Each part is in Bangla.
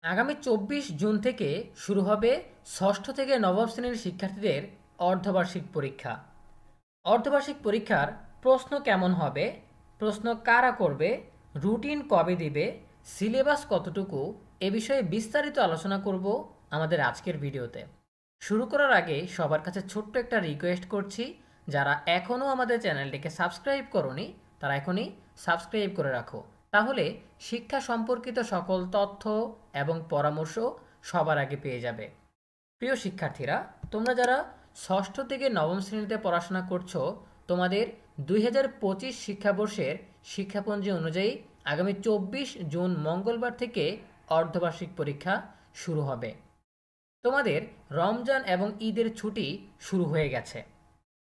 আগামী 24 জুন থেকে শুরু হবে ষষ্ঠ থেকে নবম শ্রেণীর শিক্ষার্থীদের অর্ধবার্ষিক পরীক্ষা। অর্ধবার্ষিক পরীক্ষার প্রশ্ন কেমন হবে, প্রশ্ন কারা করবে, রুটিন কবে দিবে, সিলেবাস কতটুকু, এ বিষয়ে বিস্তারিত আলোচনা করব আমাদের আজকের ভিডিওতে। শুরু করার আগে সবার কাছে ছোট্ট একটা রিকোয়েস্ট করছি, যারা এখনও আমাদের চ্যানেলটিকে সাবস্ক্রাইব করনি তারা এখনই সাবস্ক্রাইব করে রাখো, তাহলে শিক্ষা সম্পর্কিত সকল তথ্য এবং পরামর্শ সবার আগে পেয়ে যাবে। প্রিয় শিক্ষার্থীরা, তোমরা যারা ষষ্ঠ থেকে নবম শ্রেণীতে পড়াশোনা করছো, তোমাদের 2025 শিক্ষাবর্ষের শিক্ষাপঞ্জি অনুযায়ী আগামী 24 জুন মঙ্গলবার থেকে অর্ধবার্ষিক পরীক্ষা শুরু হবে। তোমাদের রমজান এবং ঈদের ছুটি শুরু হয়ে গেছে।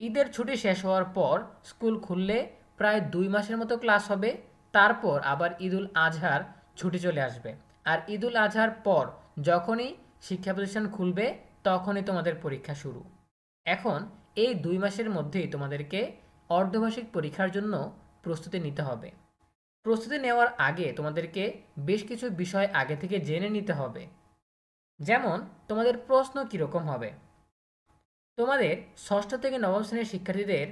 ঈদের ছুটি শেষ হওয়ার পর স্কুল খুললে প্রায় 2 মাসের মতো ক্লাস হবে। তারপর আবার ঈদুল আজহার ছুটি চলে আসবে, আর ঈদুল আজহার পর যখনই শিক্ষা প্রতিষ্ঠান খুলবে তখনই তোমাদের পরীক্ষা শুরু। এখন এই 2 মাসের মধ্যেই তোমাদেরকে অর্ধবার্ষিক পরীক্ষার জন্য প্রস্তুতি নিতে হবে। প্রস্তুতি নেওয়ার আগে তোমাদেরকে বেশ কিছু বিষয় আগে থেকে জেনে নিতে হবে। যেমন, তোমাদের প্রশ্ন কীরকম হবে। তোমাদের ষষ্ঠ থেকে নবম শ্রেণীর শিক্ষার্থীদের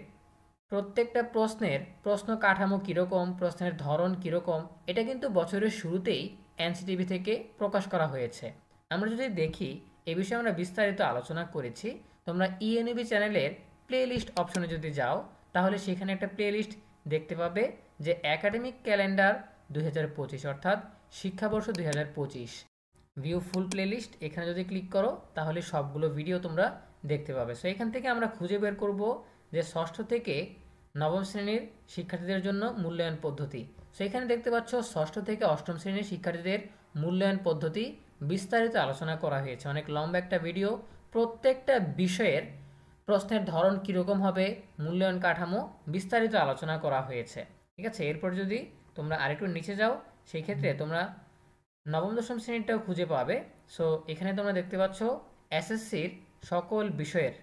প্রত্যেকটা প্রশ্নের প্রশ্ন কাঠামো কীরকম, প্রশ্নের ধরন কীরকম, এটা কিন্তু বছরের শুরুতেই এনসিটিভি থেকে প্রকাশ করা হয়েছে। আমরা যদি দেখি, এ বিষয়ে আমরা বিস্তারিত আলোচনা করেছি। তোমরা ইএনইবি চ্যানেলের প্লে লিস্ট অপশনে যদি যাও, তাহলে সেখানে একটা প্লে লিস্ট দেখতে পাবে যে একাডেমিক ক্যালেন্ডার 2025, অর্থাৎ শিক্ষাবর্ষ 2025 ভিউ ফুল প্লেলিস্ট। এখানে যদি ক্লিক করো তাহলে সবগুলো ভিডিও তোমরা দেখতে পাবে। সো এখান থেকে আমরা খুঁজে বের করব যে ষষ্ঠ থেকে নবম শ্রেণীর শিক্ষার্থীদের জন্য মূল্যায়ন পদ্ধতি। সো এখানে দেখতে পাচ্ছ ষষ্ঠ থেকে অষ্টম শ্রেণীর শিক্ষার্থীদের মূল্যায়ন পদ্ধতি বিস্তারিত আলোচনা করা হয়েছে। অনেক লম্বা একটা ভিডিও, প্রত্যেকটা বিষয়ের প্রশ্নের ধরন কীরকম হবে, মূল্যায়ন কাঠামো বিস্তারিত আলোচনা করা হয়েছে। ঠিক আছে, এরপর যদি তোমরা আরেকটু নিচে যাও, সেই ক্ষেত্রে তোমরা নবম দশম শ্রেণীটাও খুঁজে পাবে। সো এখানে তোমরা দেখতে পাচ্ছ এসএসসির সকল বিষয়ের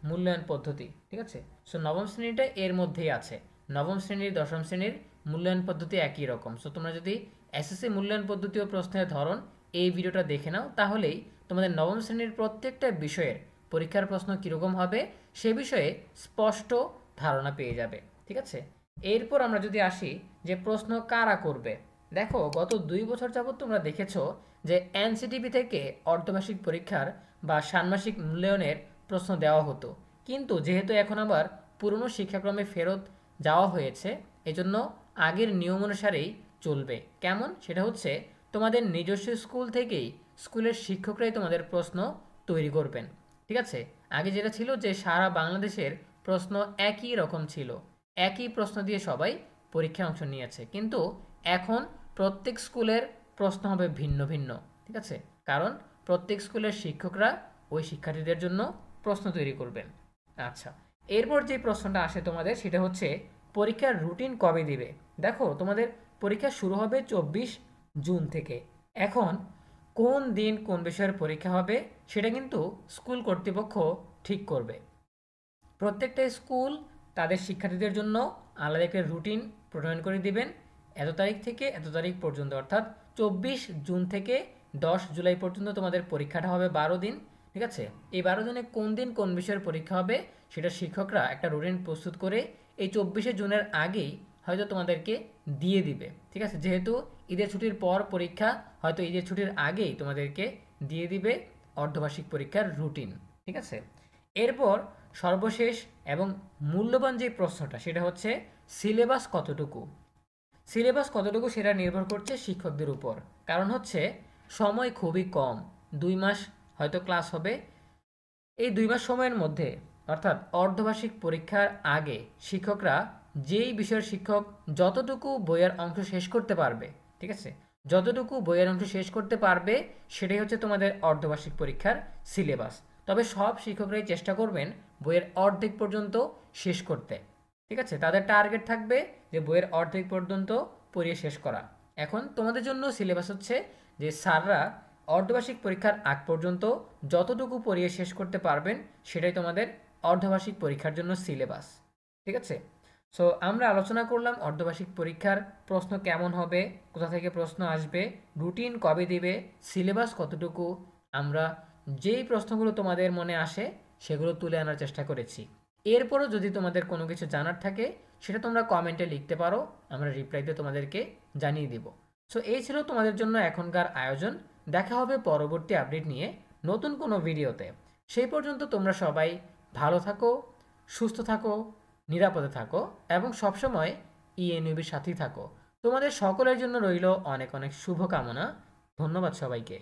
মূল্যায়ন পদ্ধতি। ঠিক আছে, সো নবম শ্রেণীটা এর মধ্যেই আছে। নবম শ্রেণীর দশম শ্রেণীর মূল্যায়ন পদ্ধতি একই রকম। সো তোমরা যদি এসএসসি মূল্যায়ন পদ্ধতি ও প্রশ্নের ধরন এই ভিডিওটা দেখে নাও, তাহলেই তোমাদের নবম শ্রেণীর প্রত্যেকটা বিষয়ের পরীক্ষার প্রশ্ন কীরকম হবে সে বিষয়ে স্পষ্ট ধারণা পেয়ে যাবে। ঠিক আছে, এরপর আমরা যদি আসি যে প্রশ্ন কারা করবে। দেখো, গত 2 বছর যাবৎ তোমরা দেখেছো যে এনসিটিভি থেকে অর্ধবার্ষিক পরীক্ষার বা ষান্মাসিক মূল্যায়নের প্রশ্ন দেওয়া হতো, কিন্তু যেহেতু এখন আবার পুরনো শিক্ষাক্রমে ফেরত যাওয়া হয়েছে, এজন্য আগের নিয়ম অনুসারেই চলবে। কেমন, সেটা হচ্ছে তোমাদের নিজস্ব স্কুল থেকেই স্কুলের শিক্ষকরাই তোমাদের প্রশ্ন তৈরি করবেন। ঠিক আছে, আগে যেটা ছিল যে সারা বাংলাদেশের প্রশ্ন একই রকম ছিল, একই প্রশ্ন দিয়ে সবাই পরীক্ষায় অংশ নিয়েছে, কিন্তু এখন প্রত্যেক স্কুলের প্রশ্ন হবে ভিন্ন ভিন্ন। ঠিক আছে, কারণ প্রত্যেক স্কুলের শিক্ষকরা ওই শিক্ষার্থীদের জন্য প্রশ্ন তৈরি করবেন। আচ্ছা, এরপর যে প্রশ্নটা আসে তোমাদের, সেটা হচ্ছে পরীক্ষার রুটিন কবে দিবে। দেখো, তোমাদের পরীক্ষা শুরু হবে 24 জুন থেকে। এখন কোন দিন কোন বিষয়ের পরীক্ষা হবে সেটা কিন্তু স্কুল কর্তৃপক্ষ ঠিক করবে। প্রত্যেকটা স্কুল তাদের শিক্ষার্থীদের জন্য আলাদা একটা রুটিন প্রণয়ন করে দিবেন। এত তারিখ থেকে এত তারিখ পর্যন্ত, অর্থাৎ 24 জুন থেকে 10 জুলাই পর্যন্ত তোমাদের পরীক্ষাটা হবে 12 দিন। ঠিক আছে, এই 12 দিনে কোন দিন কোন বিষয়ের পরীক্ষা হবে সেটা শিক্ষকরা একটা রুটিন প্রস্তুত করে এই 24 জুনের আগেই হয়তো তোমাদেরকে দিয়ে দিবে। ঠিক আছে, যেহেতু ঈদের ছুটির পর পরীক্ষা, হয়তো ঈদের ছুটির আগেই তোমাদেরকে দিয়ে দিবে অর্ধবার্ষিক পরীক্ষার রুটিন। ঠিক আছে, এরপর সর্বশেষ এবং মূল্যবান যে প্রশ্নটা, সেটা হচ্ছে সিলেবাস কতটুকু। সিলেবাস কতটুকু সেটা নির্ভর করছে শিক্ষকদের উপর, কারণ হচ্ছে সময় খুবই কম, 2 মাস হয়তো ক্লাস হবে। এই 2 মাস সময়ের মধ্যে, অর্থাৎ অর্ধবার্ষিক পরীক্ষার আগে শিক্ষকরা যেই বিষয়ের শিক্ষক যতটুকু বইয়ের অংশ শেষ করতে পারবে, ঠিক আছে, যতটুকু বইয়ের অংশ শেষ করতে পারবে সেটাই হচ্ছে তোমাদের অর্ধবার্ষিক পরীক্ষার সিলেবাস। তবে সব শিক্ষকরাই চেষ্টা করবেন বইয়ের অর্ধেক পর্যন্ত শেষ করতে। ঠিক আছে, তাদের টার্গেট থাকবে যে বইয়ের অর্ধেক পর্যন্ত পড়িয়ে শেষ করা। এখন তোমাদের জন্য সিলেবাস হচ্ছে যে স্যাররা অর্ধবার্ষিক পরীক্ষার আগ পর্যন্ত যতটুকু পড়িয়ে শেষ করতে পারবেন সেটাই তোমাদের অর্ধবার্ষিক পরীক্ষার জন্য সিলেবাস। ঠিক আছে, সো আমরা আলোচনা করলাম অর্ধবার্ষিক পরীক্ষার প্রশ্ন কেমন হবে, কোথা থেকে প্রশ্ন আসবে, রুটিন কবে দিবে, সিলেবাস কতটুকু। আমরা যেই প্রশ্নগুলো তোমাদের মনে আসে সেগুলো তুলে আনার চেষ্টা করেছি। এরপরও যদি তোমাদের কোনো কিছু জানার থাকে সেটা তোমরা কমেন্টে লিখতে পারো, আমরা রিপ্লাইতে তোমাদেরকে জানিয়ে দিব। সো এই ছিল তোমাদের জন্য এখনকার আয়োজন। দেখা হবে পরবর্তী আপডেট নিয়ে নতুন কোনো ভিডিওতে। সেই পর্যন্ত তোমরা সবাই ভালো থাকো, সুস্থ থাকো, নিরাপদে থাকো এবং সবসময় ইএনইউবির সাথেই থাকো। তোমাদের সকলের জন্য রইল অনেক অনেক শুভকামনা। ধন্যবাদ সবাইকে।